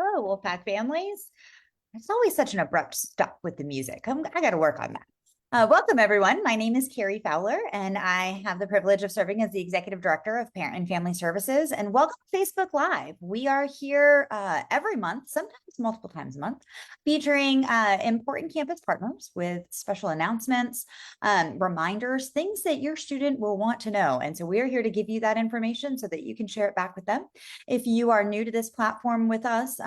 Hello, Wolfpack families. It's always such an abrupt stop with the music. I got to work on that. Welcome, everyone. My name is Carrie Fowler, and I have the privilege of serving as the Executive Director of Parent and Family Services. And welcome to Facebook Live. We are here every month, sometimes multiple times a month, featuring important campus partners with special announcements, reminders, things that your student will want to know. And so we are here to give you that information so that you can share it back with them. If you are new to this platform with us,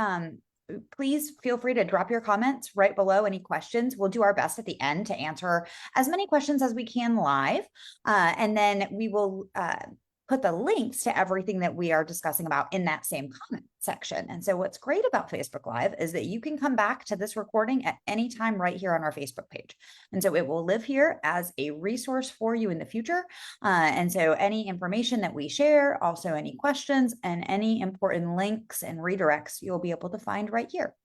please feel free to drop your comments right below any questions. We'll do our best at the end to answer as many questions as we can live. And then we will put the links to everything that we are discussing about in that same comment section. And so what's great about Facebook Live is that you can come back to this recording at any time right here on our Facebook page. And so it will live here as a resource for you in the future. And so any information that we share, also any questions and any important links and redirects, you'll be able to find right here.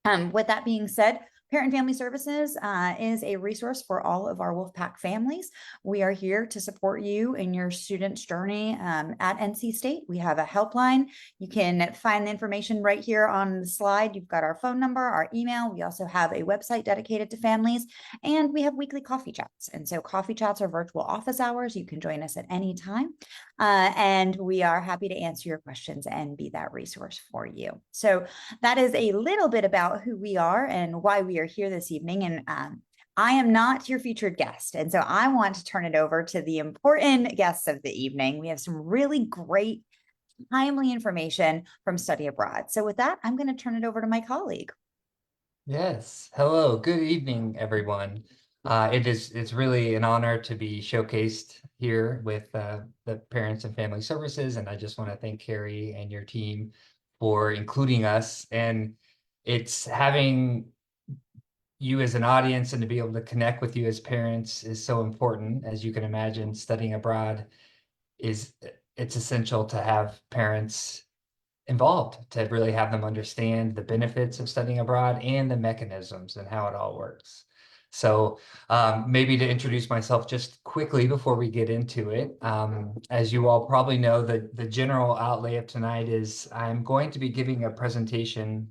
With that being said, Parent and Family Services is a resource for all of our Wolfpack families. We are here to support you in your student's journey at NC State. We have a helpline. You can find the information right here on the slide. You've got our phone number, our email. We also have a website dedicated to families, and we have weekly coffee chats. And so coffee chats are virtual office hours. You can join us at any time. And we are happy to answer your questions and be that resource for you. So that is a little bit about who we are and why we are here this evening. And I am not your featured guest. And so I want to turn it over to the important guests of the evening. We have some really great, timely information from Study Abroad. So with that, I'm going to turn it over to my colleague. Yes. Hello. Good evening, everyone. It's really an honor to be showcased here with the Parents and Family Services, and I just want to thank Carrie and your team for including us. And it's having you as an audience and to be able to connect with you as parents is so important. As you can imagine, studying abroad is it's essential to have parents involved to really have them understand the benefits of studying abroad and the mechanisms and how it all works. So maybe to introduce myself just quickly before we get into it, as you all probably know, the general outlay of tonight is I'm going to be giving a presentation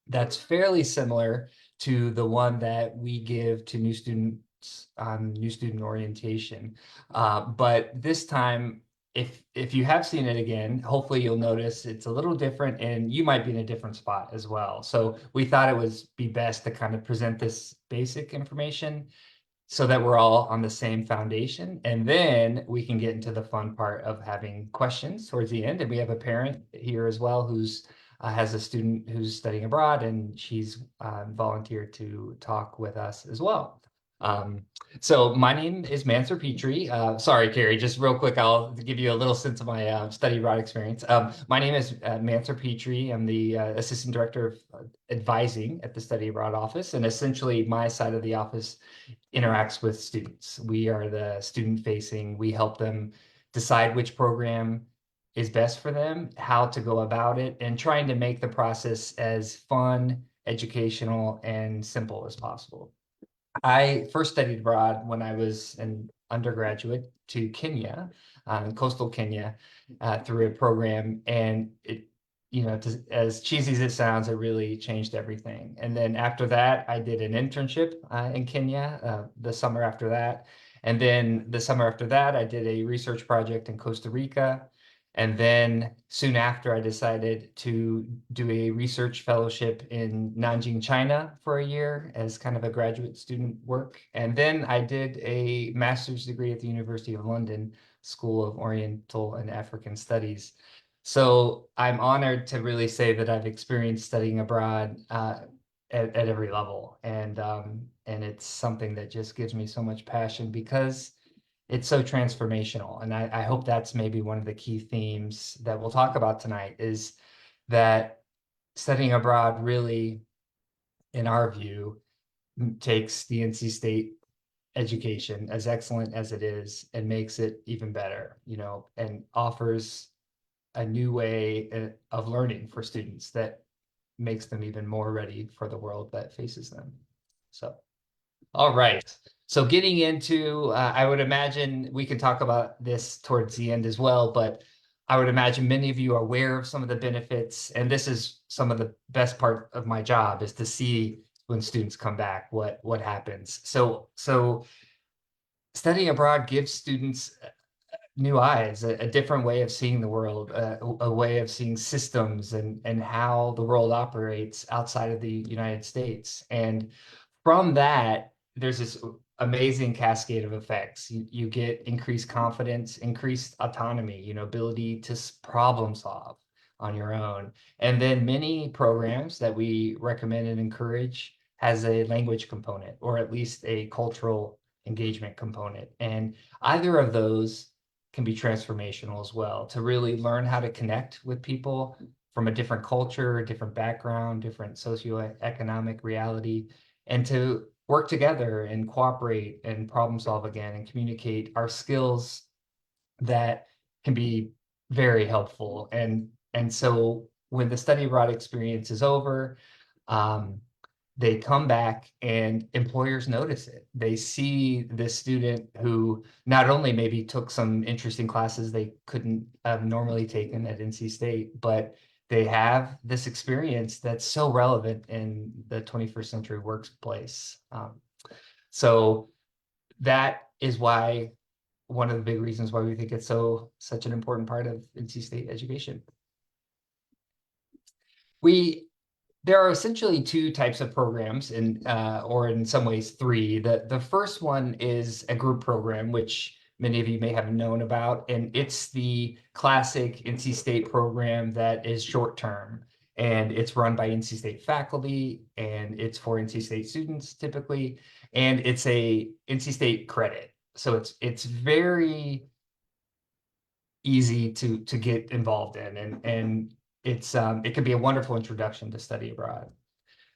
that's fairly similar to the one that we give to new students on new student orientation. But this time, if you have seen it again, hopefully you'll notice it's a little different and you might be in a different spot as well. So we thought it would be best to kind of present this basic information so that we're all on the same foundation. And then we can get into the fun part of having questions towards the end. And we have a parent here as well who's has a student who's studying abroad, and she's volunteered to talk with us as well. Um, so my name is Mansur Petrie. Sorry, Carrie, just real quick, I'll give you a little sense of my study abroad experience. My name is Mansur Petrie. I'm the Assistant Director of Advising at the Study Abroad Office, and essentially my side of the office interacts with students. We are the student facing, we help them decide which program is best for them, how to go about it, and trying to make the process as fun, educational, and simple as possible. I first studied abroad when I was an undergraduate to Kenya, coastal Kenya, through a program, and as cheesy as it sounds, it really changed everything. And then after that, I did an internship in Kenya the summer after that. And then the summer after that, I did a research project in Costa Rica. And then soon after, I decided to do a research fellowship in Nanjing, China for a year as kind of a graduate student work. And then I did a master's degree at the University of London School of Oriental and African Studies. So I'm honored to really say that I've experienced studying abroad at every level. And it's something that just gives me so much passion because it's so transformational. And I hope that's maybe one of the key themes that we'll talk about tonight is that studying abroad really, in our view, takes the NC State education, as excellent as it is, and makes it even better, and offers a new way of learning for students that makes them even more ready for the world that faces them. So, all right. So getting into, I would imagine we can talk about this towards the end as well, but I would imagine many of you are aware of some of the benefits, and this is some of the best part of my job is to see when students come back, what happens. So studying abroad gives students new eyes, a different way of seeing the world, a way of seeing systems and how the world operates outside of the United States. And from that, there's this amazing cascade of effects. You get increased confidence, increased autonomy, ability to problem solve on your own. And then many programs that we recommend and encourage has a language component or at least a cultural engagement component. And either of those can be transformational as well to really learn how to connect with people from a different culture, different background, different socioeconomic reality, and to work together and cooperate and problem solve again and communicate our skills that can be very helpful. And so when the study abroad experience is over, they come back and employers notice it. They see this student who not only maybe took some interesting classes they couldn't have normally taken at NC State, but they have this experience that's so relevant in the 21st century workplace. So that is why one of the big reasons why we think it's such an important part of NC State education. There are essentially two types of programs, or in some ways three. The first one is a group program, which many of you may have known about, and it's the classic NC State program that is short term, and it's run by NC State faculty, and it's for NC State students typically, and it's a NC State credit. So it's very easy to get involved in, and it can be a wonderful introduction to study abroad.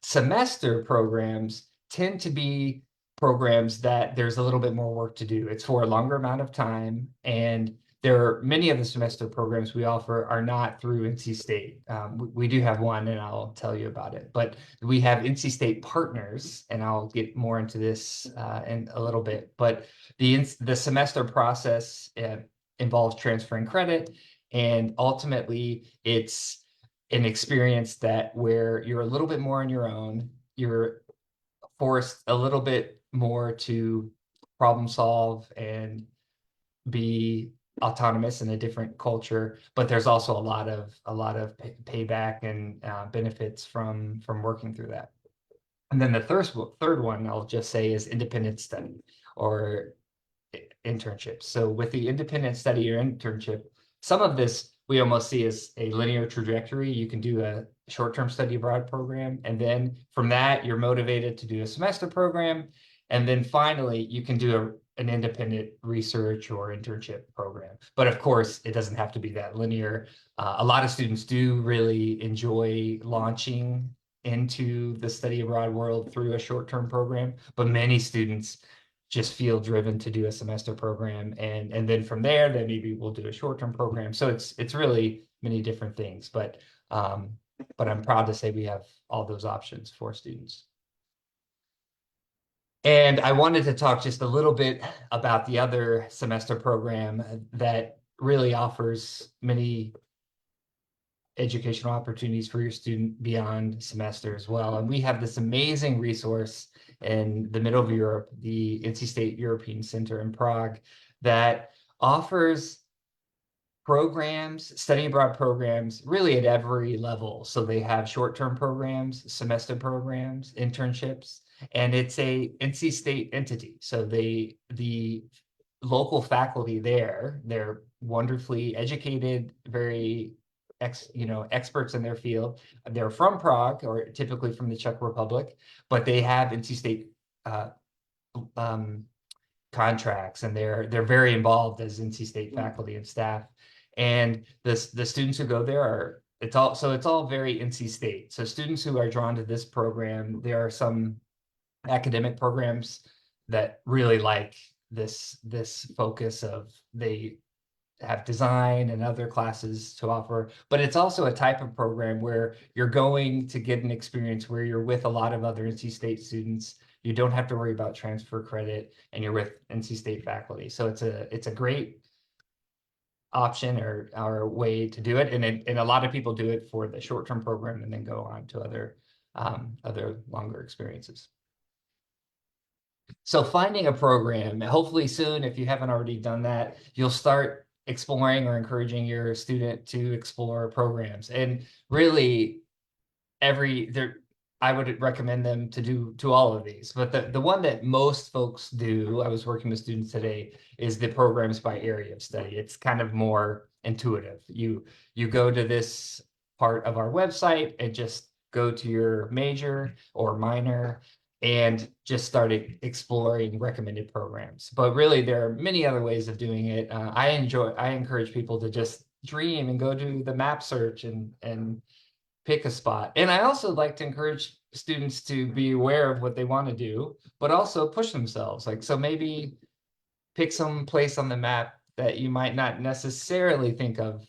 Semester programs tend to be programs that there's a little bit more work to do. It's for a longer amount of time, and many of the semester programs we offer are not through NC State. We do have one, and I'll tell you about it. But we have NC State partners, and I'll get more into this in a little bit. But the semester process involves transferring credit, and ultimately it's an experience where you're a little bit more on your own. You're forced a little bit more to problem solve and be autonomous in a different culture, but there's also a lot of payback and benefits from working through that. And then the third one I'll just say is independent study or internships. So with the independent study or internship, some of this we almost see as a linear trajectory. You can do a short-term study abroad program, and then from that, you're motivated to do a semester program. And then finally, you can do an independent research or internship program. But of course, it doesn't have to be that linear. A lot of students do really enjoy launching into the study abroad world through a short-term program, but many students just feel driven to do a semester program, and then from there, then maybe we'll do a short-term program. So it's really many different things, but I'm proud to say we have all those options for students. And I wanted to talk just a little bit about the other semester program that really offers many educational opportunities for your student beyond semester as well. And we have this amazing resource in the middle of Europe, the NC State European Center in Prague, that offers programs, study abroad programs, really at every level. So they have short-term programs, semester programs, internships, and it's a NC State entity. So the local faculty there, they're wonderfully educated, very experts in their field. They're from Prague or typically from the Czech Republic, but they have NC State contracts, and they're very involved as NC State faculty and staff. And the students who go there it's all very NC State. So students who are drawn to this program, there are some academic programs that really like this focus of they have design and other classes to offer, but it's also a type of program where you're going to get an experience where you're with a lot of other NC State students. You don't have to worry about transfer credit, and you're with NC State faculty. So it's a great option or way to do it. And a lot of people do it for the short-term program and then go on to other longer experiences. So finding a program, hopefully soon, if you haven't already done that, you'll start exploring or encouraging your student to explore programs. And really, I would recommend them to do all of these. But the one that most folks do, I was working with students today, is the programs by area of study. It's kind of more intuitive. You go to this part of our website and just go to your major or minor and just start exploring recommended programs. But really, there are many other ways of doing it. I encourage people to just dream and go to the map search and pick a spot. And I also like to encourage students to be aware of what they want to do, but also push themselves. Like, so maybe pick some place on the map that you might not necessarily think of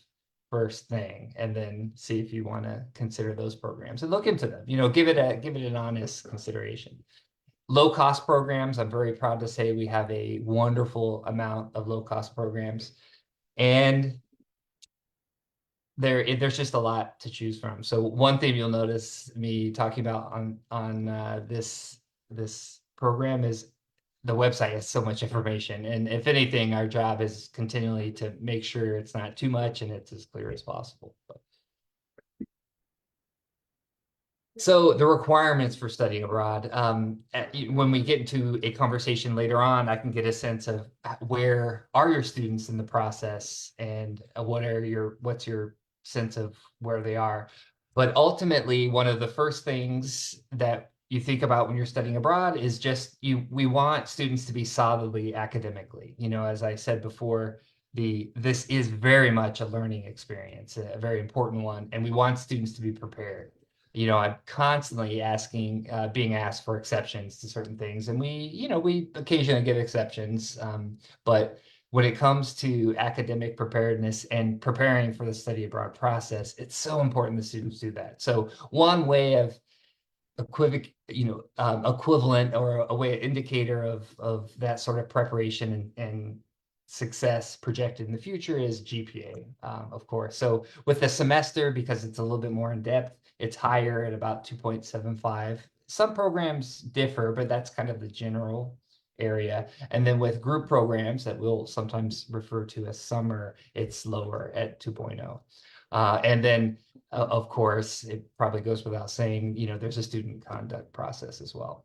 first thing, and then see if you want to consider those programs and look into them. Give it an honest consideration. Low cost programs, I'm very proud to say we have a wonderful amount of low cost programs, and there's just a lot to choose from. So one thing you'll notice me talking about on this program is the website has so much information, and if anything, our job is continually to make sure it's not too much and it's as clear as possible. So the requirements for studying abroad, when we get into a conversation later on, I can get a sense of where are your students in the process, and what's your sense of where they are. But ultimately, one of the first things that you think about when you're studying abroad is just we want students to be solidly academically. As I said before, this is very much a learning experience, a very important one, and we want students to be prepared. I'm constantly being asked for exceptions to certain things, and we occasionally get exceptions. But when it comes to academic preparedness and preparing for the study abroad process, it's so important the students do that. So one way of equivalent or a way indicator of that sort of preparation and success projected in the future is GPA, of course. So with the semester, because it's a little bit more in depth, it's higher at about 2.75. Some programs differ, but that's kind of the general area. And then with group programs that we'll sometimes refer to as summer, it's lower at 2.0. And then, of course, it probably goes without saying, there's a student conduct process as well.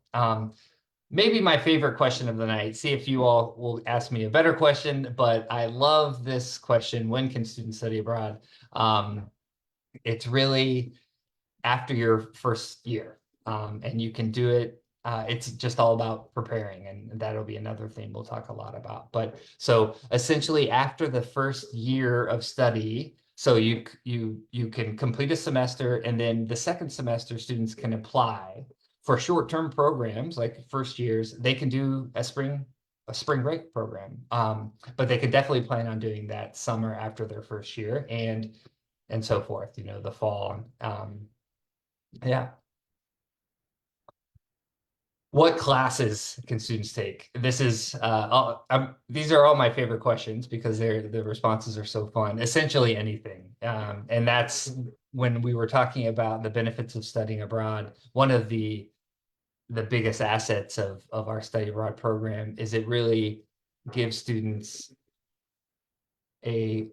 Maybe my favorite question of the night. See if you all will ask me a better question, but I love this question. When can students study abroad? It's really after your first year, and you can do it. It's just all about preparing, and that'll be another thing we'll talk a lot about. But so essentially after the first year of study, so you can complete a semester, and then the second semester students can apply for short-term programs. Like first years, they can do a spring break program, but they could definitely plan on doing that summer after their first year, and so forth, the fall. Yeah. What classes can students take? These are all my favorite questions because the responses are so fun. Essentially anything. And that's when we were talking about the benefits of studying abroad. One of the biggest assets of our study abroad program is it really gives students a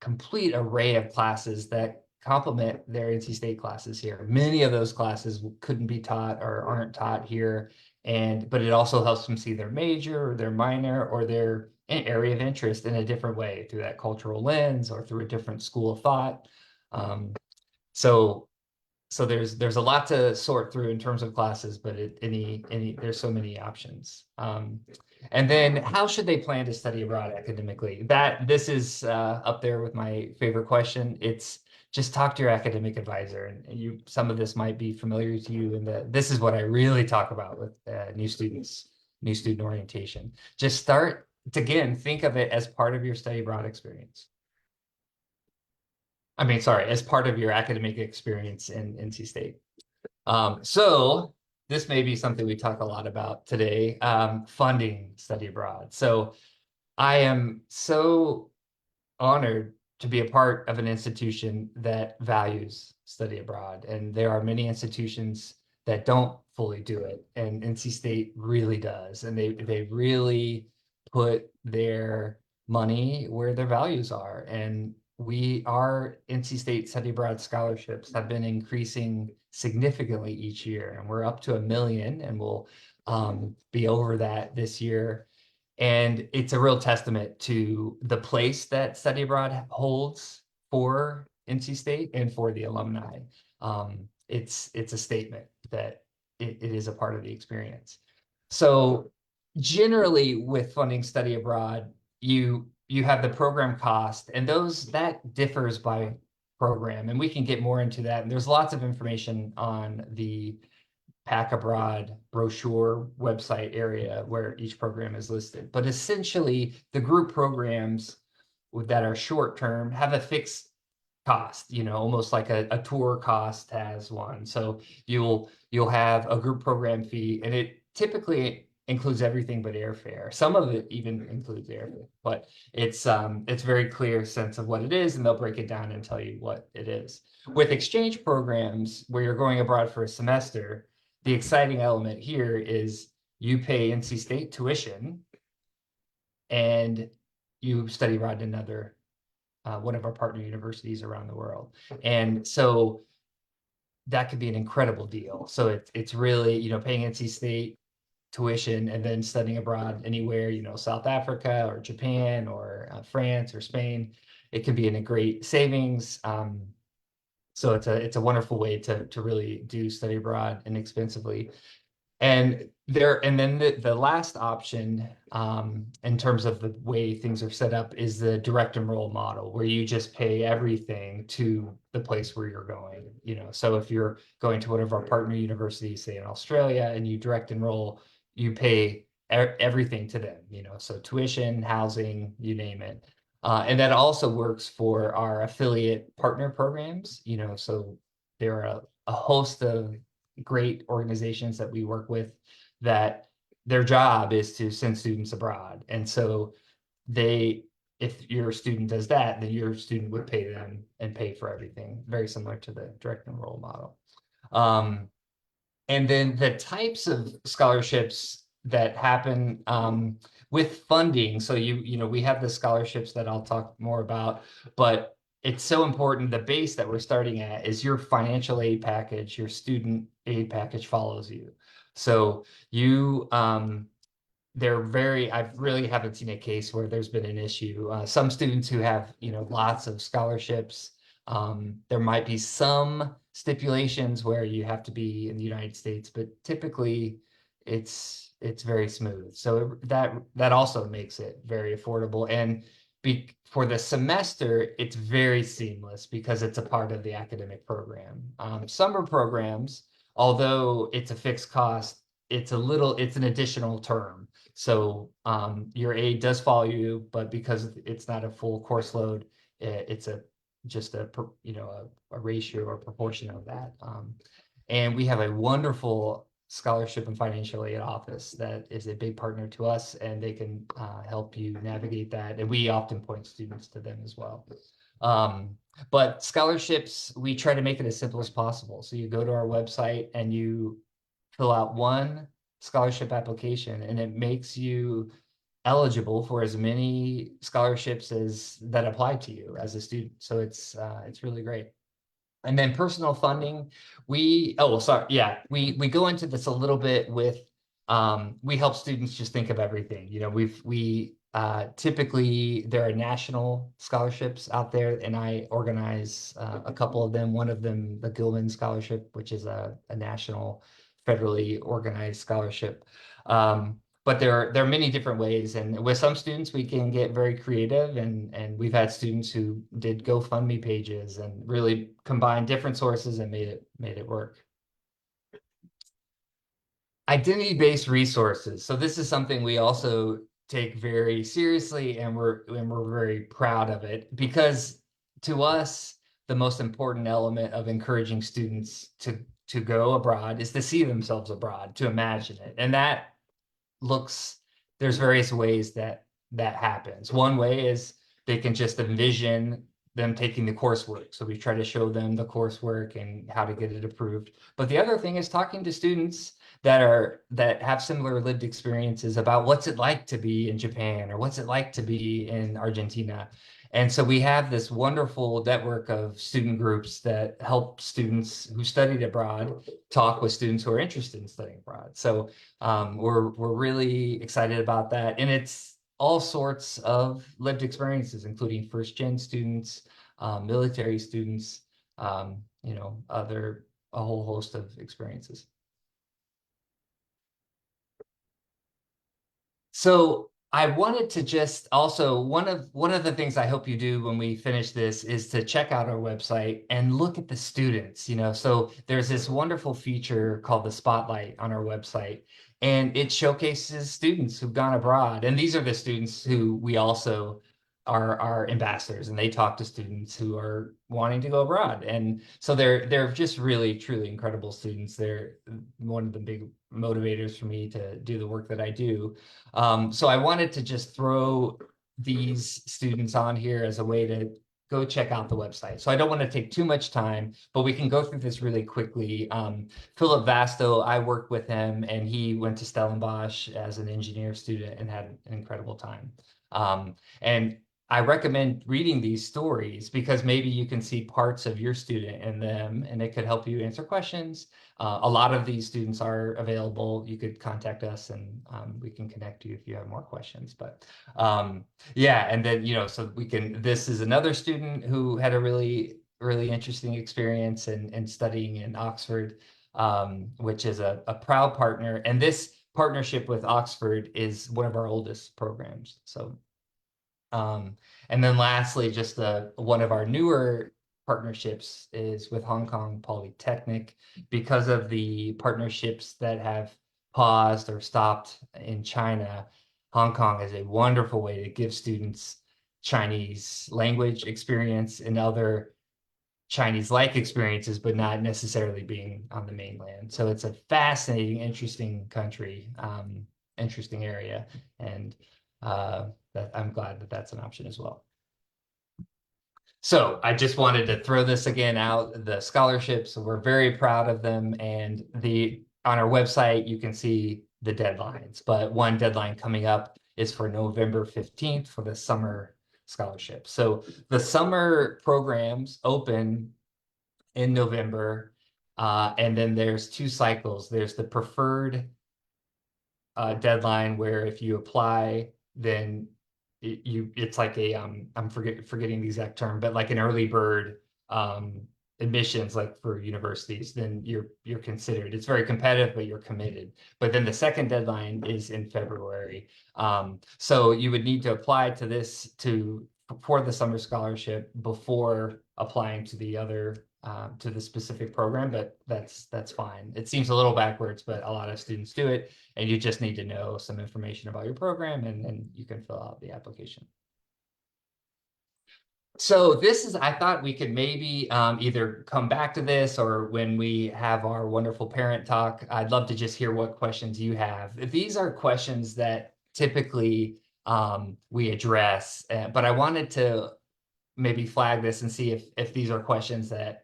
complete array of classes that complement their NC State classes here. Many of those classes couldn't be taught or aren't taught here, but it also helps them see their major or their minor or their area of interest in a different way through that cultural lens or through a different school of thought. So there's a lot to sort through in terms of classes, but there's so many options. And then how should they plan to study abroad academically? This is up there with my favorite question. It's just talk to your academic advisor, and some of this might be familiar to you, and this is what I really talk about with new student orientation. Just start to, again, think of it as part of your study abroad experience. I mean, sorry, as part of your academic experience in NC State. So this may be something we talk a lot about today, funding study abroad. So I am so honored to be a part of an institution that values study abroad. And there are many institutions that don't fully do it. And NC State really does. And they really put their money where their values are. And our NC State study abroad scholarships have been increasing significantly each year. And we're up to 1 million, and we'll be over that this year. And it's a real testament to the place that study abroad holds for NC State and for the alumni. It's a statement that it is a part of the experience. So generally with funding study abroad, you have the program cost, and that differs by program, and we can get more into that. And there's lots of information on the Pack Abroad brochure website area where each program is listed. But essentially, the group programs that are short term have a fixed cost, almost like a tour cost has one. So you'll have a group program fee, and it typically includes everything but airfare. Some of it even includes airfare, but it's very clear sense of what it is, and they'll break it down and tell you what it is. With exchange programs where you're going abroad for a semester, the exciting element here is you pay NC State tuition and you study abroad in another one of our partner universities around the world. And so that could be an incredible deal. So it's really, paying NC State tuition and then studying abroad anywhere, South Africa or Japan or France or Spain. It can be in a great savings. So it's a wonderful way to really do study abroad inexpensively. And then the last option, in terms of the way things are set up, is the direct enroll model, where you just pay everything to the place where you're going. So if you're going to one of our partner universities, say in Australia, and you direct enroll, you pay everything to them. So tuition, housing, you name it. And that also works for our affiliate partner programs. So there are a host of great organizations that we work with that their job is to send students abroad. And so if your student does that, then your student would pay them and pay for everything, very similar to the direct enroll model. And then the types of scholarships that happen with funding. So we have the scholarships that I'll talk more about, but it's so important. The base that we're starting at is your financial aid package, your student aid package follows you. So I really haven't seen a case where there's been an issue. Some students who have, lots of scholarships, there might be some stipulations where you have to be in the United States, but typically it's very smooth. So that also makes it very affordable. And for the semester, it's very seamless because it's a part of the academic program. Summer programs, although it's a fixed cost, it's an additional term. So your aid does follow you, but because it's not a full course load, it's just a ratio or proportion of that. And we have a wonderful scholarship and financial aid office that is a big partner to us, and they can help you navigate that. And we often point students to them as well. But scholarships, we try to make it as simple as possible. So you go to our website and you fill out one scholarship application, and it makes you eligible for as many scholarships as that apply to you as a student. So it's really great. And then personal funding, we go into this a little bit with, we help students just think of everything. Typically there are national scholarships out there, and I organize a couple of them. One of them, the Gilman Scholarship, which is a national federally organized scholarship. But there are many different ways, and with some students we can get very creative, and we've had students who did GoFundMe pages and really combined different sources and made it work. Identity-based resources. So this is something we also take very seriously, and we're very proud of it, because to us the most important element of encouraging students to go abroad is to see themselves abroad, to imagine it. And there's various ways that happens. One way is they can just envision them taking the coursework. So we try to show them the coursework and how to get it approved. But the other thing is talking to students that have similar lived experiences about what's it like to be in Japan or what's it like to be in Argentina. And so we have this wonderful network of student groups that help students who studied abroad talk with students who are interested in studying abroad. So we're really excited about that, and it's all sorts of lived experiences, including first gen students, military students, a whole host of experiences. So I wanted to just also one of the things I hope you do when we finish this is to check out our website and look at the students, So there's this wonderful feature called the Spotlight on our website, and it showcases students who've gone abroad. And these are the students who we also are our ambassadors, and they talk to students who are wanting to go abroad. And so they're just really, truly incredible students. They're one of the big motivators for me to do the work that I do. So I wanted to just throw these students on here as a way to go check out the website. So I don't want to take too much time, but we can go through this really quickly. Philip Vasto, I worked with him, and he went to Stellenbosch as an engineer student and had an incredible time. And I recommend reading these stories because maybe you can see parts of your student in them, and it could help you answer questions. A lot of these students are available. You could contact us, and we can connect you if you have more questions. But yeah, and then, so this is another student who had a really, really interesting experience in studying in Oxford, which is a proud partner. And this partnership with Oxford is one of our oldest programs. So and then lastly, just one of our newer partnerships is with Hong Kong Polytechnic. Because of the partnerships that have paused or stopped in China, Hong Kong is a wonderful way to give students Chinese language experience and other Chinese-like experiences, but not necessarily being on the mainland. So it's a fascinating, interesting country, interesting area, and that I'm glad that that's an option as well. So I just wanted to throw this again out, the scholarships. We're very proud of them, and on our website you can see the deadlines. But one deadline coming up is for November 15th for the summer scholarship. So the summer programs open in November, and then there's two cycles. There's the preferred deadline where if you apply, then it's like I'm forgetting the exact term, but like an early bird admissions, like for universities, then you're considered. It's very competitive, but you're committed. But then the second deadline is in February. So you would need to apply to this for the summer scholarship before applying to the other to the specific program, but that's fine. It seems a little backwards, but a lot of students do it, and you just need to know some information about your program, and then you can fill out the application. So I thought we could maybe either come back to this, or when we have our wonderful parent talk, I'd love to just hear what questions you have. These are questions that typically we address, but I wanted to maybe flag this and see if these are questions that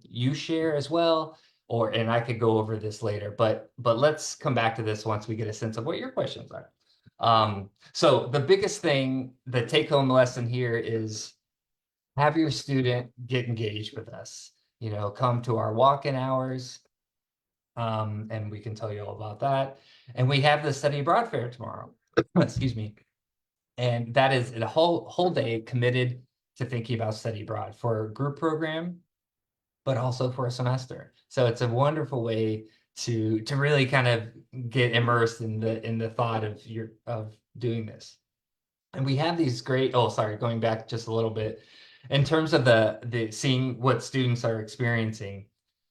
you share as well, and I could go over this later, but let's come back to this once we get a sense of what your questions are. So the biggest thing, the take-home lesson here is have your student get engaged with us. Come to our walk-in hours, and we can tell you all about that. And we have the study abroad fair tomorrow. Excuse me. And that is a whole day committed to thinking about study abroad for a group program, but also for a semester. So it's a wonderful way to really kind of get immersed in the thought of doing this. And we have these great, going back just a little bit, in terms of the seeing what students are experiencing,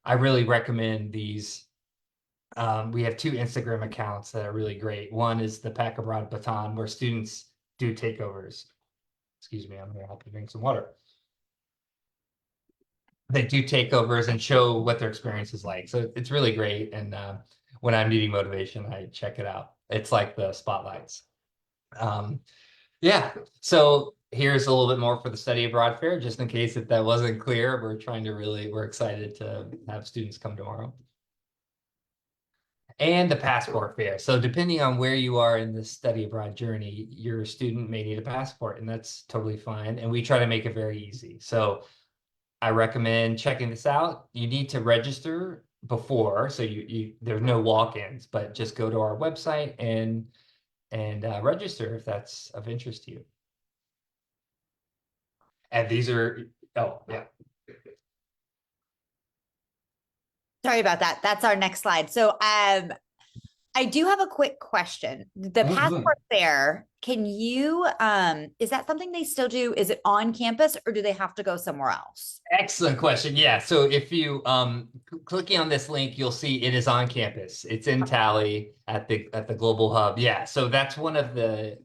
I really recommend these. We have two Instagram accounts that are really great. One is the Pack Abroad Baton, where students do takeovers. Excuse me, I'm gonna have to drink some water. They do takeovers and show what their experience is like. So it's really great. And when I'm needing motivation, I check it out. It's like the spotlights. Yeah. So here's a little bit more for the study abroad fair, just in case if that wasn't clear. We're excited to have students come tomorrow. And the passport fair. So depending on where you are in the study abroad journey, your student may need a passport, and that's totally fine. And we try to make it very easy. So I recommend checking this out. You need to register before, so there's no walk-ins, but just go to our website and register if that's of interest to you. And these are, oh yeah. Sorry about that. That's our next slide. So I do have a quick question. The passport fair, can you, is that something they still do? Is it on campus or do they have to go somewhere else? Excellent question. Yeah. So if you clicking on this link, you'll see it is on campus. It's in Tally at the Global Hub. Yeah. So that's one of the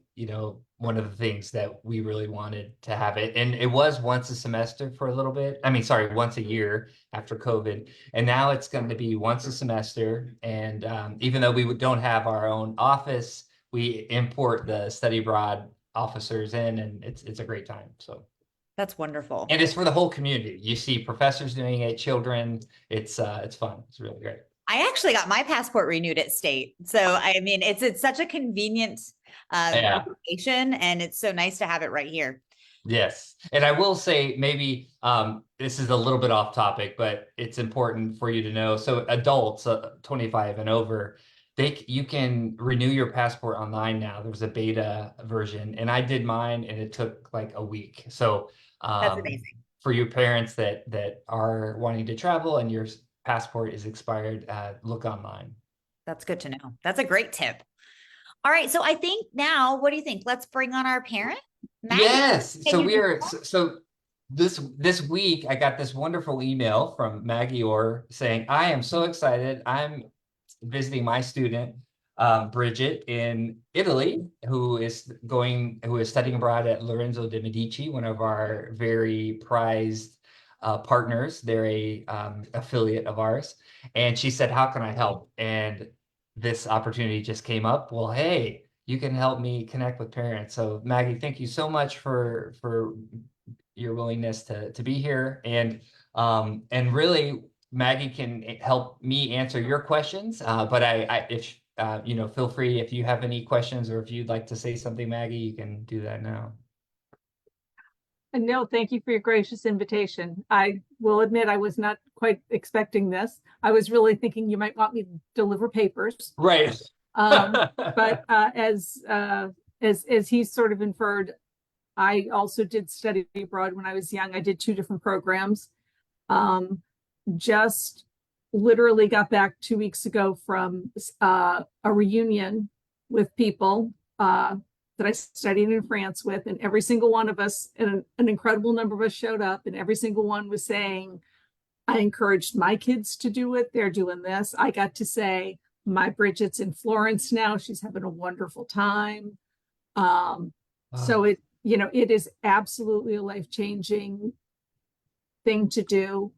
things that we really wanted to have it. And it was once a semester for a little bit. I mean, sorry, once a year after COVID. And now it's going to be once a semester. And even though we don't have our own office, we import the study abroad officers in, and it's a great time. So that's wonderful. and it's for the whole community. You see professors doing it, children. It's fun. It's really great. I actually got my passport renewed at State. So I mean, it's such a convenient location, and it's so nice to have it right here. Yes. And I will say maybe this is a little bit off topic, but it's important for you to know. So adults 25 and over, you can renew your passport online now. There's a beta version, and I did mine and it took like a week. So that's amazing. For your parents that are wanting to travel and your passport is expired, look online. That's good to know. That's a great tip. All right. So I think now, what do you think? Let's bring on our parent. Maggie, yes. So we are, so this week, I got this wonderful email from Maggie Orr saying, I am so excited. I'm visiting my student, Bridget in Italy, who is studying abroad at Lorenzo de' Medici, one of our very prized partners. They're a affiliate of ours. And she said, how can I help? And this opportunity just came up. Well, hey, you can help me connect with parents. So Maggie, thank you so much for your willingness to be here. And really, Maggie can help me answer your questions. But if feel free if you have any questions or if you'd like to say something, Maggie, you can do that now. And no, thank you for your gracious invitation. I will admit I was not quite expecting this. I was really thinking you might want me to deliver papers. Right. But as he's sort of inferred, I also did study abroad when I was young. I did 2 different programs. Just literally got back 2 weeks ago from a reunion with people that I studied in France with, and every single one of us, and an incredible number of us showed up, and every single one was saying, I encouraged my kids to do it. They're doing this. I got to say, my Bridget's in Florence now. She's having a wonderful time. So it is absolutely a life-changing thing to do.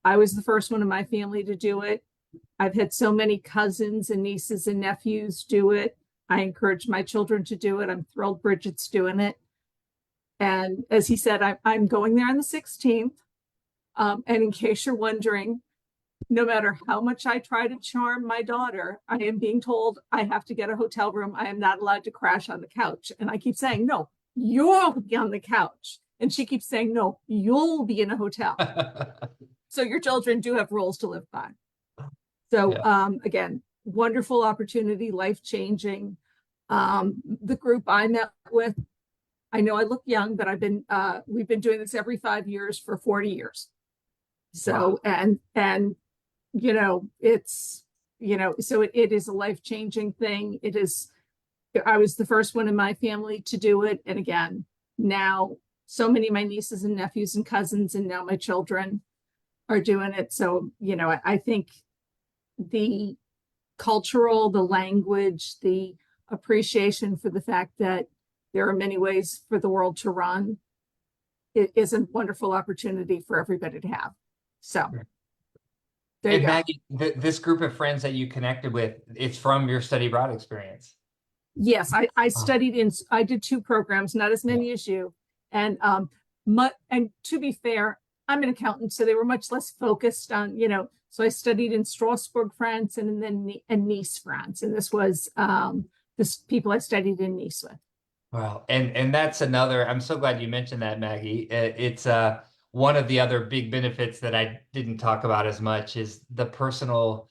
I was the first one in my family to do it. I've had so many cousins and nieces and nephews do it. I encourage my children to do it. I'm thrilled Bridget's doing it. And as he said, I'm going there on the 16th. And in case you're wondering, no matter how much I try to charm my daughter, I am being told I have to get a hotel room. I am not allowed to crash on the couch. And I keep saying, no, you'll be on the couch. And she keeps saying, no, you'll be in a hotel. So your children do have rules to live by. So again, wonderful opportunity, life-changing. The group I met with, I know I look young, but we've been doing this every 5 years for 40 years. So, wow. and it's, so it is a life-changing thing. It is, I was the first one in my family to do it. And again, now so many of my nieces and nephews and cousins, and now my children are doing it. So, I think the cultural, the language, the appreciation for the fact that there are many ways for the world to run, it is a wonderful opportunity for everybody to have. So there you go. Maggie, this group of friends that you connected with, it's from your study abroad experience. Yes, I studied I did 2 programs, not as many as you. And and to be fair, I'm an accountant, so they were much less focused on, so I studied in Strasbourg, France, and then in Nice, France. And this was this people I studied in Nice with. Wow. And that's another, I'm so glad you mentioned that, Maggie. It's one of the other big benefits that I didn't talk about as much is the personal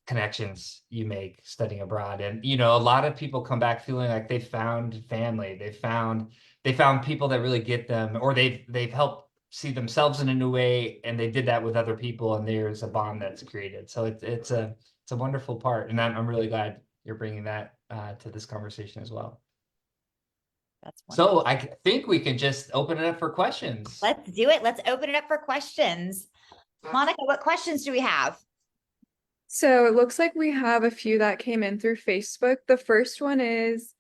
connections you make studying abroad. And a lot of people come back feeling like they found family. They found people that really get them, or they've helped see themselves in a new way, and they did that with other people, and there's a bond that's created. So it's a wonderful part, and I'm really glad you're bringing that to this conversation as well. That's wonderful. So I think we can just open it up for questions. Let's do it. Let's open it up for questions. Monica, what questions do we have? So it looks like we have a few that came in through Facebook. The first one is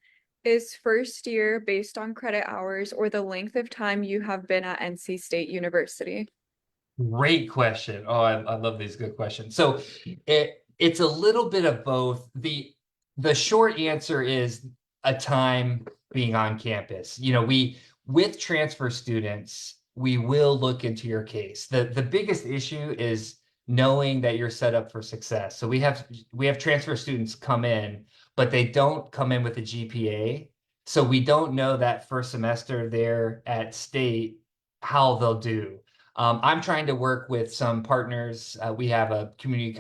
first year based on credit hours or the length of time you have been at NC State University? Great question. Oh, I love these good questions. So it's a little bit of both. The short answer is a time being on campus. With transfer students, we will look into your case. The biggest issue is knowing that you're set up for success. So we have transfer students come in, but they don't come in with a GPA. So we don't know that first semester there at State how they'll do. I'm trying to work with some partners. We have a community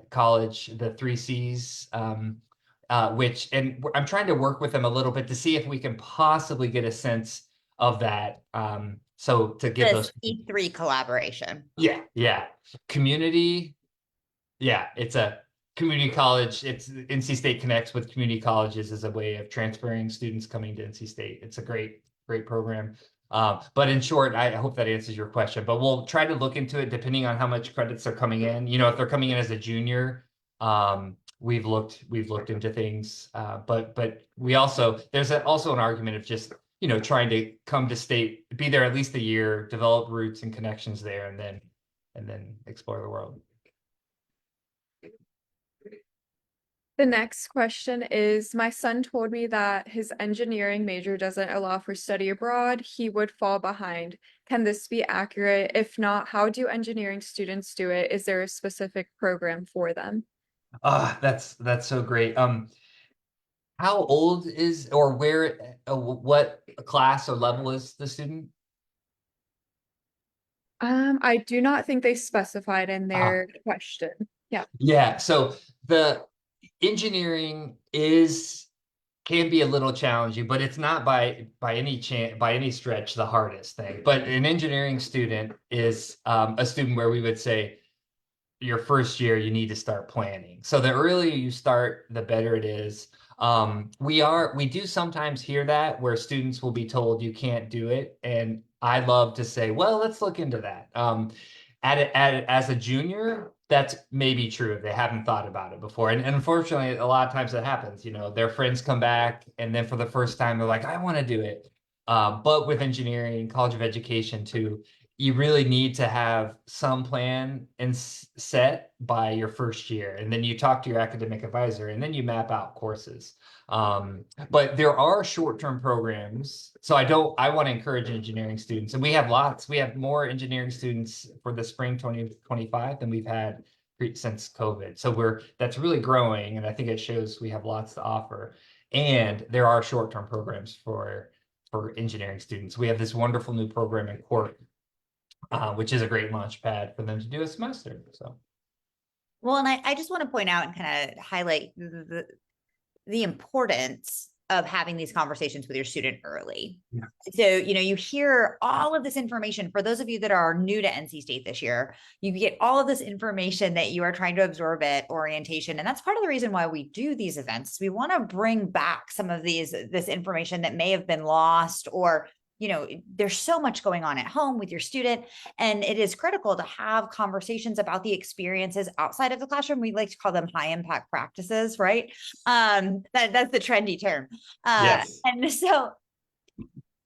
college, the 3Cs, and I'm trying to work with them a little bit to see if we can possibly get a sense of that. So to give those E3 collaboration. Yeah. Community. Yeah, it's a community college. It's NC State connects with community colleges as a way of transferring students coming to NC State. It's a great program. But in short, I hope that answers your question, but we'll try to look into it depending on how much credits are coming in. If they're coming in as a junior, we've looked into things, but we also, there's also an argument of just, trying to come to State, be there at least a year, develop roots and connections there, and then explore the world. The next question is, my son told me that his engineering major doesn't allow for study abroad. He would fall behind. Can this be accurate? If not, how do engineering students do it? Is there a specific program for them? That's so great. How old is, or where, what class or level is the student? I do not think they specified in their question. Yeah, so the engineering can be a little challenging, but it's not by any stretch the hardest thing. But an engineering student is a student where we would say your first year you need to start planning. So the earlier you start, the better it is. We do sometimes hear that where students will be told you can't do it, and I love to say, well, let's look into that. As a junior, that's maybe true if they haven't thought about it before. And unfortunately, a lot of times that happens. Their friends come back, and then for the first time, they're like, I want to do it. But with engineering, College of Education too, you really need to have some plan and set by your first year. And then you talk to your academic advisor, and then you map out courses. But there are short-term programs. So I want to encourage engineering students, and we have more engineering students for the spring 2025 than we've had since COVID. So that's really growing. And I think it shows we have lots to offer. And there are short-term programs for engineering students. We have this wonderful new program in Cork, which is a great launch pad for them to do a semester. So, well, and I just want to point out and kind of highlight the importance of having these conversations with your student early. Yeah. So, you hear all of this information. For those of you that are new to NC State this year, you get all of this information that you are trying to absorb at orientation. And that's part of the reason why we do these events. We want to bring back some of this information that may have been lost, or there's so much going on at home with your student, and it is critical to have conversations about the experiences outside of the classroom. We like to call them high impact practices, right? That's the trendy term. yes. And so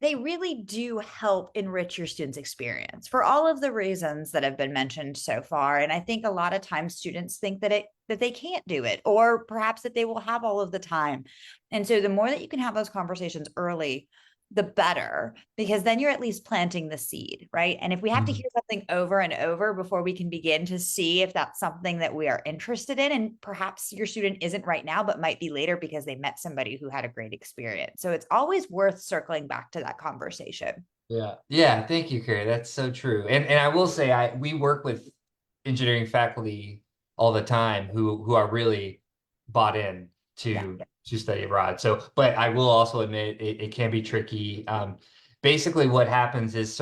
they really do help enrich your students' experience for all of the reasons that have been mentioned so far. And I think a lot of times students think that they can't do it, or perhaps that they will have all of the time. And so the more that you can have those conversations early, the better, because then you're at least planting the seed, right? And if we have to Mhm. hear something over and over before we can begin to see if that's something that we are interested in, and perhaps your student isn't right now, but might be later because they met somebody who had a great experience. So it's always worth circling back to that conversation. Yeah. Yeah. Thank you, Carrie. That's so true. And I will say we work with engineering faculty all the time who are really bought in Yeah. to study abroad. So, but I will also admit it can be tricky. Basically what happens is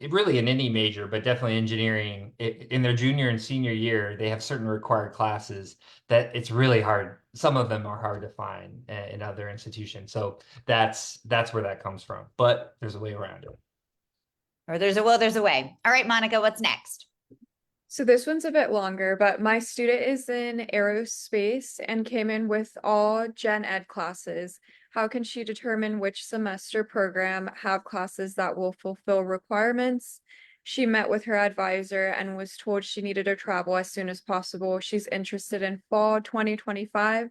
really in any major, but definitely engineering, in their junior and senior year, they have certain required classes that it's really hard. Some of them are hard to find in other institutions. So that's where that comes from, but there's a way around it. Or there's a will, there's a way. All right, Monica, what's next? So this one's a bit longer, but my student is in aerospace and came in with all gen ed classes. How can she determine which semester program have classes that will fulfill requirements? She met with her advisor and was told she needed to travel as soon as possible. She's interested in fall 2025,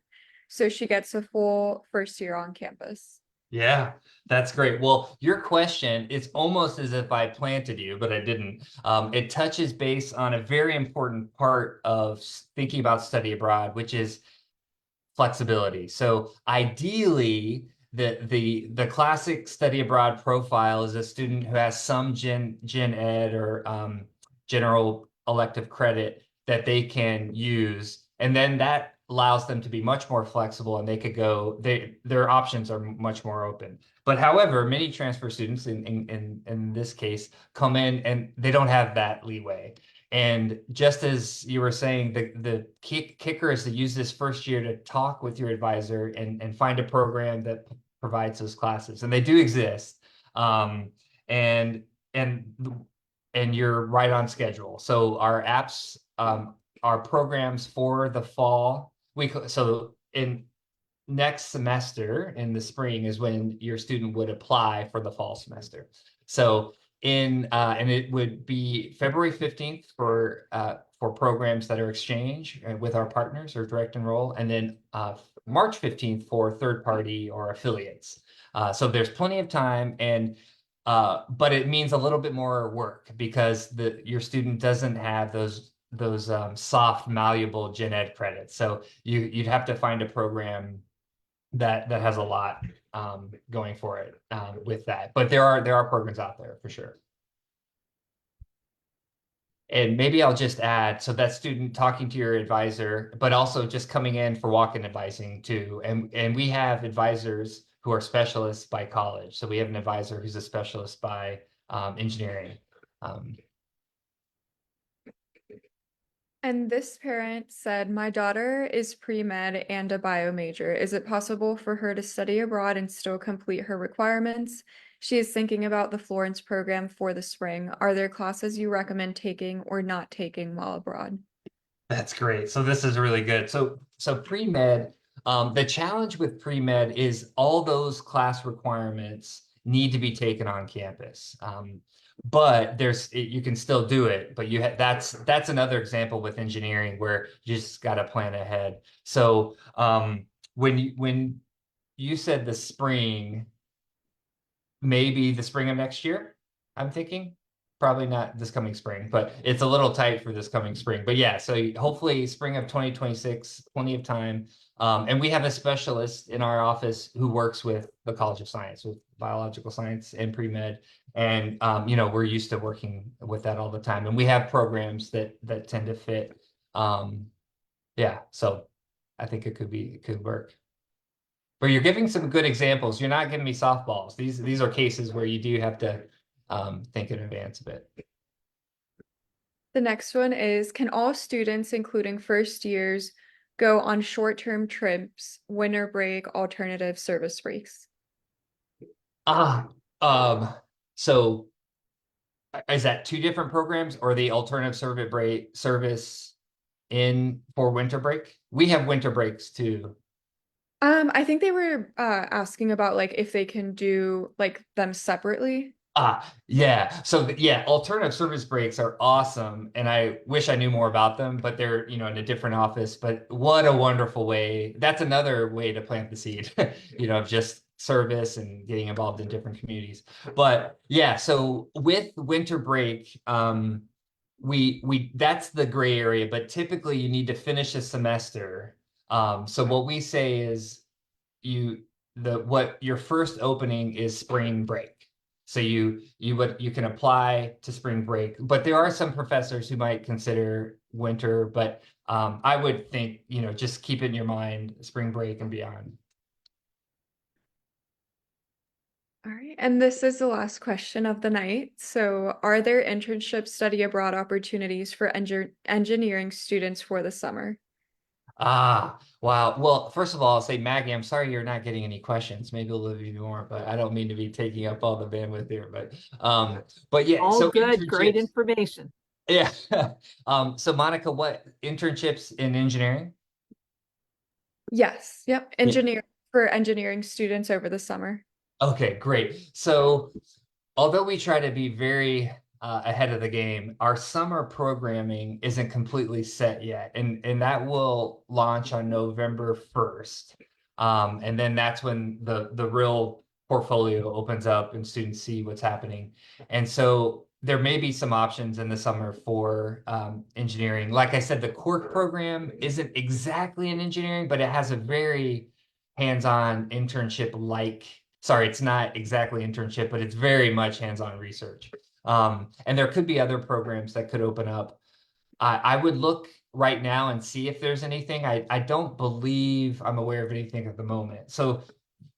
so she gets a full first year on campus. Yeah, that's great. Well, your question, it's almost as if I planted you, but I didn't. It touches base on a very important part of thinking about study abroad, which is flexibility. So ideally, the classic study abroad profile is a student who has some gen ed or general elective credit that they can use, and then that allows them to be much more flexible, and they could go, their options are much more open. But however, many transfer students in this case come in and they don't have that leeway. And just as you were saying, the kicker is to use this first year to talk with your advisor and find a program that provides those classes, and they do exist. And and and you're right on schedule. So our apps, our programs for the fall. So in next semester in the spring is when your student would apply for the fall semester. So and it would be February 15th for programs that are exchange with our partners or direct enroll, and then March 15th for third party or affiliates. So there's plenty of time, and but it means a little bit more work because your student doesn't have those soft, malleable gen ed credits. So you'd have to find a program that has a lot going for it with that. But there are programs out there for sure. And maybe I'll just add, so that student talking to your advisor, but also just coming in for walk-in advising too. And we have advisors who are specialists by college. So we have an advisor who's a specialist by engineering. And this parent said, my daughter is pre-med and a bio major. Is it possible for her to study abroad and still complete her requirements? She is thinking about the Florence program for the spring. Are there classes you recommend taking or not taking while abroad? That's great. So this is really good. So pre-med, the challenge with pre-med is all those class requirements need to be taken on campus. But you can still do it, but that's another example with engineering where you just got to plan ahead. So when you said the spring, maybe the spring of next year, I'm thinking. Probably not this coming spring, but it's a little tight for this coming spring. But yeah, so hopefully spring of 2026, plenty of time. And we have a specialist in our office who works with the College of Science, with biological science and pre-med. And we're used to working with that all the time. And we have programs that tend to fit. Yeah, so I think it could work. But you're giving some good examples. You're not giving me softballs. These are cases where you do have to think in advance a bit. The next one is, can all students, including first years, go on short-term trips, winter break, alternative service breaks? So is that two different programs or the alternative service in for winter break? We have winter breaks too. I think they were asking about like if they can do like them separately. Yeah. So yeah, alternative service breaks are awesome. And I wish I knew more about them, but they're, in a different office. But what a wonderful way. That's another way to plant the seed, of just service and getting involved in different communities. But yeah, so with winter break, we that's the gray area, but typically you need to finish a semester. So what we say is what your first opening is spring break. So you can apply to spring break, but there are some professors who might consider winter, but I would think, just keep it in your mind, spring break and beyond. All right, and this is the last question of the night. So, are there internship study abroad opportunities for engineering students for the summer? Ah, wow. Well, first of all, I'll say, Maggie, I'm sorry you're not getting any questions. Maybe we'll leave you more, but I don't mean to be taking up all the bandwidth here. But yeah, All so good, great internships. information. Yeah. So Monica, what internships in engineering? Yes, yep, Yeah. engineering students over the summer. Okay, great. So although we try to be very ahead of the game, our summer programming isn't completely set yet, and that will launch on November 1st. And then that's when the real portfolio opens up and students see what's happening. And so there may be some options in the summer for engineering. Like I said, the Cork program isn't exactly in engineering, but it has a very hands-on internship-like. Sorry, it's not exactly internship, but it's very much hands-on research. And there could be other programs that could open up. I would look right now and see if there's anything. I don't believe I'm aware of anything at the moment. So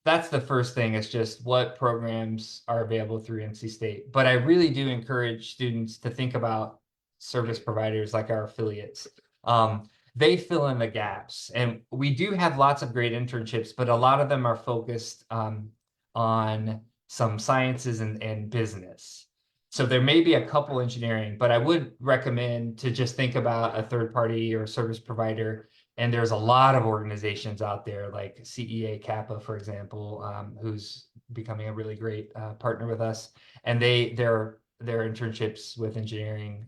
that's the first thing, is just what programs are available through NC State. But I really do encourage students to think about service providers like our affiliates. They fill in the gaps, and we do have lots of great internships, but a lot of them are focused on some sciences and business. So there may be a couple engineering, but I would recommend to just think about a third party or service provider. And there's a lot of organizations out there like CEA Kappa, for example, who's becoming a really great partner with us. And their internships with engineering.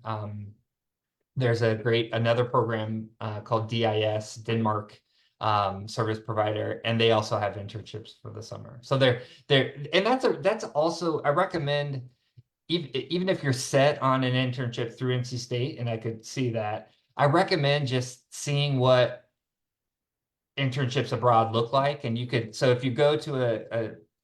There's another program called DIS, Denmark service provider, and they also have internships for the summer. So and that's also, I recommend, even if you're set on an internship through NC State, and I could see that, I recommend just seeing what internships abroad look like. And so if you go to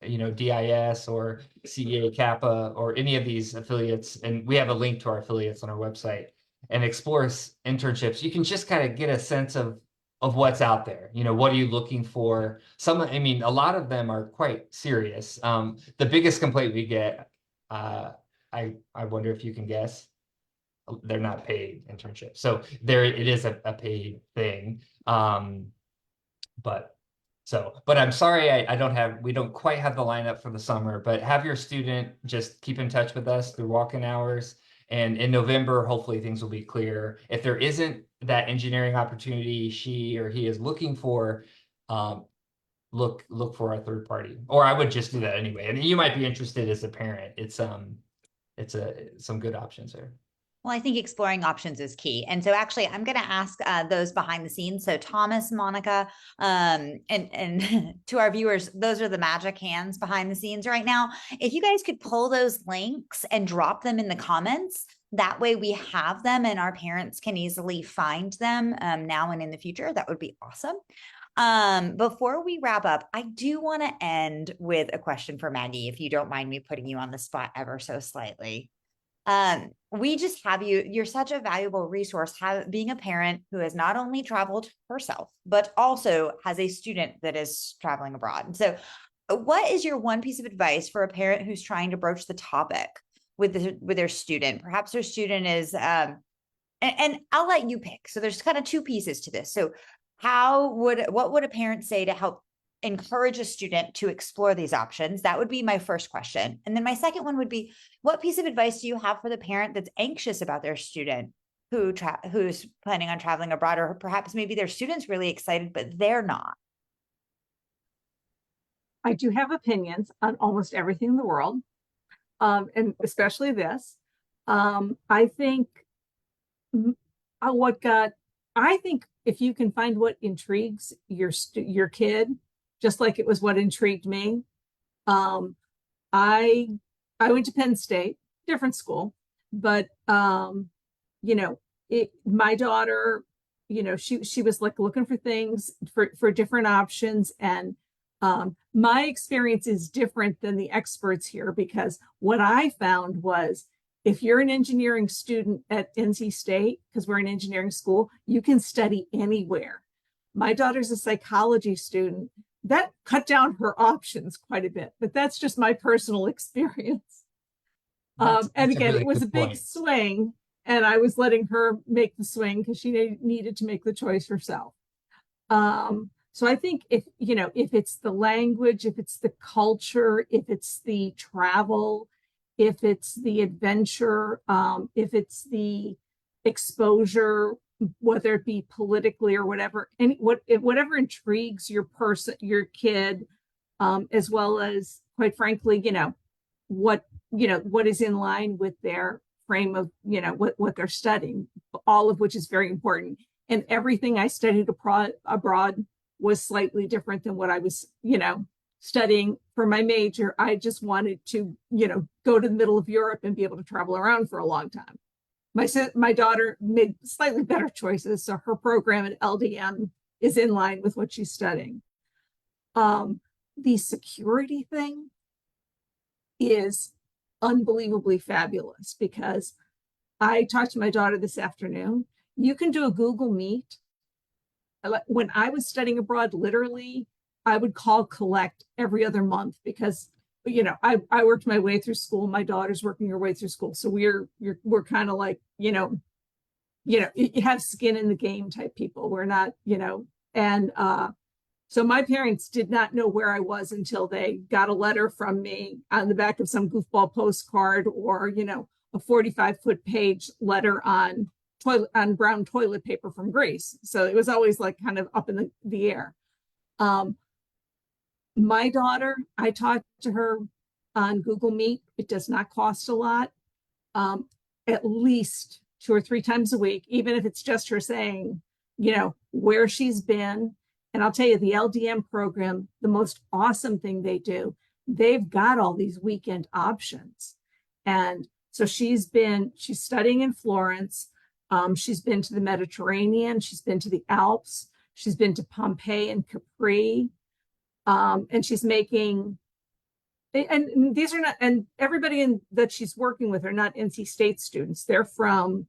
a DIS or CEA Kappa or any of these affiliates, and we have a link to our affiliates on our website, and explore internships, you can just kind of get a sense of what's out there. What are you looking for? A lot of them are quite serious. The biggest complaint we get, I wonder if you can guess, they're not paid internships. So it is a paid thing. But I'm sorry, we don't quite have the lineup for the summer, but have your student just keep in touch with us through walk-in hours. And in November, hopefully things will be clear. If there isn't that engineering opportunity she or he is looking for, look for a third party. Or I would just do that anyway. And you might be interested as a parent. It's some good options there. Well, I think exploring options is key. And so actually, I'm going to ask those behind the scenes. So Thomas, Monica, and to our viewers, those are the magic hands behind the scenes right now. If you guys could pull those links and drop them in the comments, that way we have them and our parents can easily find them now and in the future. That would be awesome. Before we wrap up, I do want to end with a question for Maggie, if you don't mind me putting you on the spot ever so slightly. We just have you're such a valuable resource, being a parent who has not only traveled herself, but also has a student that is traveling abroad. And so what is your one piece of advice for a parent who's trying to broach the topic with their student? Perhaps their student is, and I'll let you pick. So there's kind of two pieces to this. So what would a parent say to help encourage a student to explore these options? That would be my first question. And then my second one would be, what piece of advice do you have for the parent that's anxious about their student who's planning on traveling abroad, or perhaps maybe their student's really excited, but they're not? I do have opinions on almost everything in the world, and especially this. I think if you can find what intrigues your kid, just like it was what intrigued me, I went to Penn State, different school, but you know, my daughter, you know, she was like looking for things for different options. And my experience is different than the experts here, because what I found was if you're an engineering student at NC State, because we're an engineering school, you can study anywhere. My daughter's a psychology student. That cut down her options quite a bit, but that's just my personal experience. And That's a again, really it was good a big point. swing, and I was letting her make the swing because she needed to make the choice herself. So I think if, you know, if it's the language, if it's the culture, if it's the travel, if it's the adventure, if it's the exposure, whether it be politically or whatever, and whatever intrigues your kid, as well as, quite frankly, what is in line with their frame of, what they're studying, all of which is very important. And everything I studied abroad was slightly different than what I was, studying for my major. I just wanted to, go to the middle of Europe and be able to travel around for a long time. My daughter made slightly better choices, so her program at LDM is in line with what she's studying. The security thing is unbelievably fabulous, because I talked to my daughter this afternoon. You can do a Google Meet. When I was studying abroad, literally, I would call collect every other month, because I worked my way through school. My daughter's working her way through school, so we're kind of like you have skin in the game type people. We're not and so my parents did not know where I was until they got a letter from me on the back of some goofball postcard, or a 45-foot page letter on brown toilet paper from Greece. So it was always like kind of up in the air. My daughter, I talked to her on Google Meet. It does not cost a lot. At least 2 or 3 times a week, even if it's just her saying, where she's been. And I'll tell you, the LDM program, the most awesome thing they do, they've got all these weekend options. And so she's studying in Florence. She's been to the Mediterranean. She's been to the Alps. She's been to Pompeii and Capri. And she's making, and these are not, and everybody that she's working with are not NC State students. They're from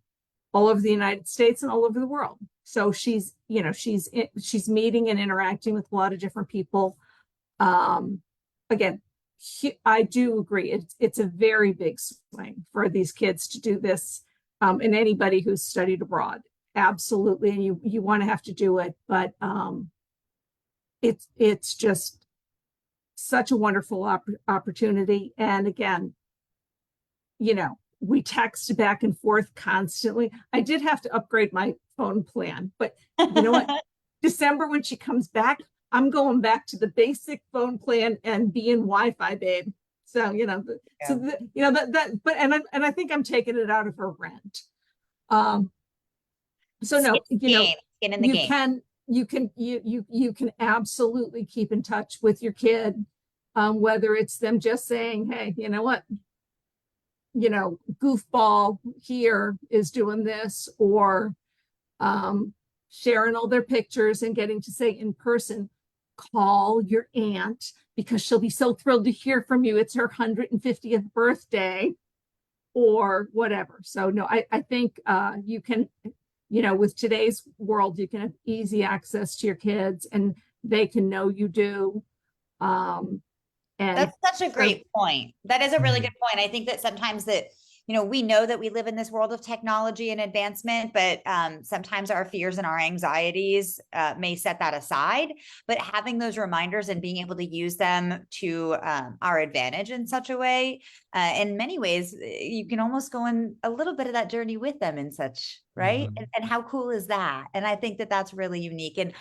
all over the United States and all over the world. So she's meeting and interacting with a lot of different people. Again, I do agree. It's a very big swing for these kids to do this, and anybody who's studied abroad. Absolutely. And you want to have to do it, but it's just such a wonderful opportunity. And again, we text back and forth constantly. I did have to upgrade my phone plan, but you know what? December, when she comes back, I'm going back to the basic phone plan and being Wi-Fi babe. So, but I think I'm taking it out of her rent. So no, skin in the game. You can absolutely keep in touch with your kid, whether it's them just saying, hey, you know what, goofball here is doing this, or sharing all their pictures and getting to say in person, call your aunt because she'll be so thrilled to hear from you. It's her 150th birthday or whatever. So no, I think you can, with today's world, you can have easy access to your kids and they can know you do. And that's such a great point. That is a really good point. I think that sometimes that, we know that we live in this world of technology and advancement, but sometimes our fears and our anxieties may set that aside. But having those reminders and being able to use them to our advantage in such a way, in many ways, you can almost go on a little bit of that journey with them and such, right? And how cool is that? And I think that that's really unique. And,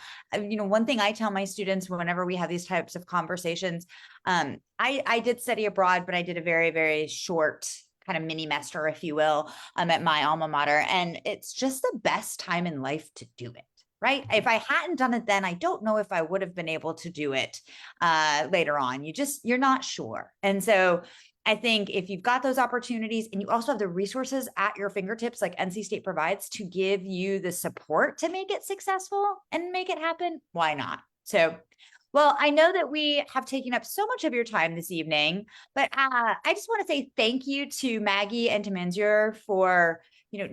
one thing I tell my students whenever we have these types of conversations, I did study abroad, but I did a very, very short kind of mini master, if you will, at my alma mater. And it's just the best time in life to do it. right? If I hadn't done it then, I don't know if I would have been able to do it later on. You're not sure. And so I think if you've got those opportunities and you also have the resources at your fingertips, like NC State provides, to give you the support to make it successful and make it happen, why not? So, well, I know that we have taken up so much of your time this evening, but I just want to say thank you to Maggie and to Manzur for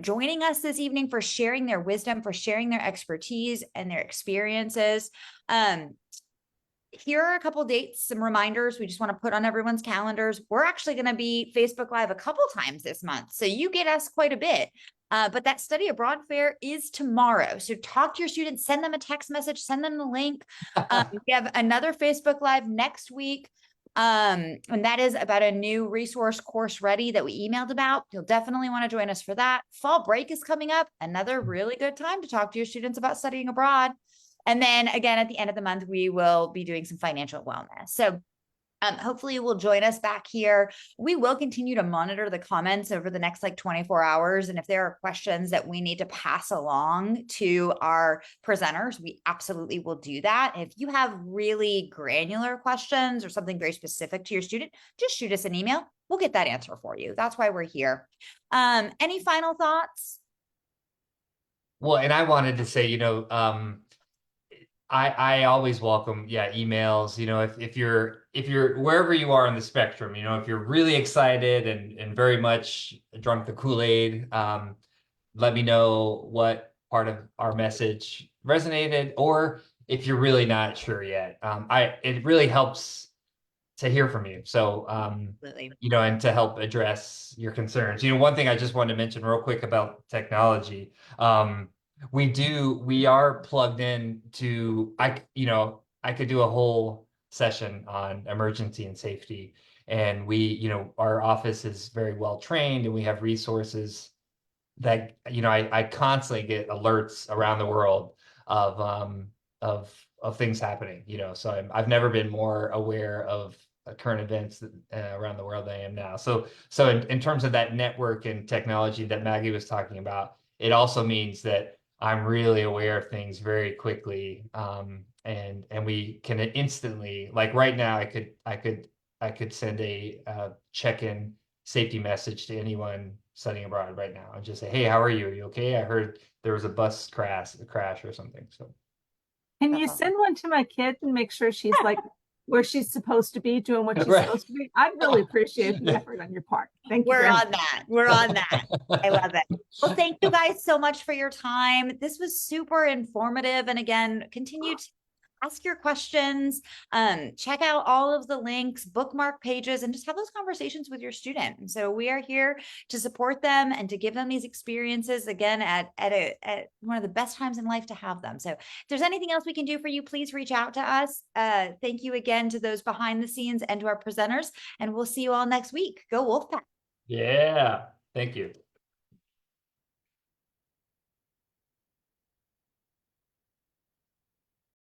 joining us this evening, for sharing their wisdom, for sharing their expertise and their experiences. Here are a couple dates, some reminders we just want to put on everyone's calendars. We're actually going to be Facebook Live a couple times this month, so you get us quite a bit. But that study abroad fair is tomorrow. So talk to your students, send them a text message, send them the link. We have another Facebook Live next week. And that is about a new resource Course Ready that we emailed about. You'll definitely want to join us for that. Fall break is coming up. Another really good time to talk to your students about studying abroad. And then again, at the end of the month, we will be doing some financial wellness. So hopefully you will join us back here. We will continue to monitor the comments over the next 24 hours. And if there are questions that we need to pass along to our presenters, we absolutely will do that. If you have really granular questions or something very specific to your student, just shoot us an email. We'll get that answer for you. That's why we're here. Any final thoughts? Well, and I wanted to say, I always welcome, emails, if you're wherever you are on the spectrum, if you're really excited and very much drunk the Kool-Aid, let me know what part of our message resonated, or if you're really not sure yet. It really helps to hear from you. So, Absolutely. and to help address your concerns. One thing I just wanted to mention real quick about technology, we are plugged in to, I could do a whole session on emergency and safety, and our office is very well trained, and we have resources that, I constantly get alerts around the world of things happening, so I've never been more aware of current events around the world than I am now. So in terms of that network and technology that Maggie was talking about, it also means that I'm really aware of things very quickly, and we can instantly, like right now, I could send a check-in safety message to anyone studying abroad right now and just say, hey, how are you? Are you okay? I heard there was a bus crash or something. So Can That's you awesome. send one to my kid and make sure she's like where she's supposed to be, doing what she's Right. supposed to be? I'd really appreciate the effort on your part. Thank you We're very much. on that. We're on that. I love it. Well, thank you guys so much for your time. This was super informative. And again, continue to ask your questions, check out all of the links, bookmark pages, and just have those conversations with your student. And so we are here to support them and to give them these experiences again at one of the best times in life to have them. So if there's anything else we can do for you, please reach out to us. Thank you again to those behind the scenes and to our presenters, and we'll see you all next week. Go Wolfpack. Yeah, thank you.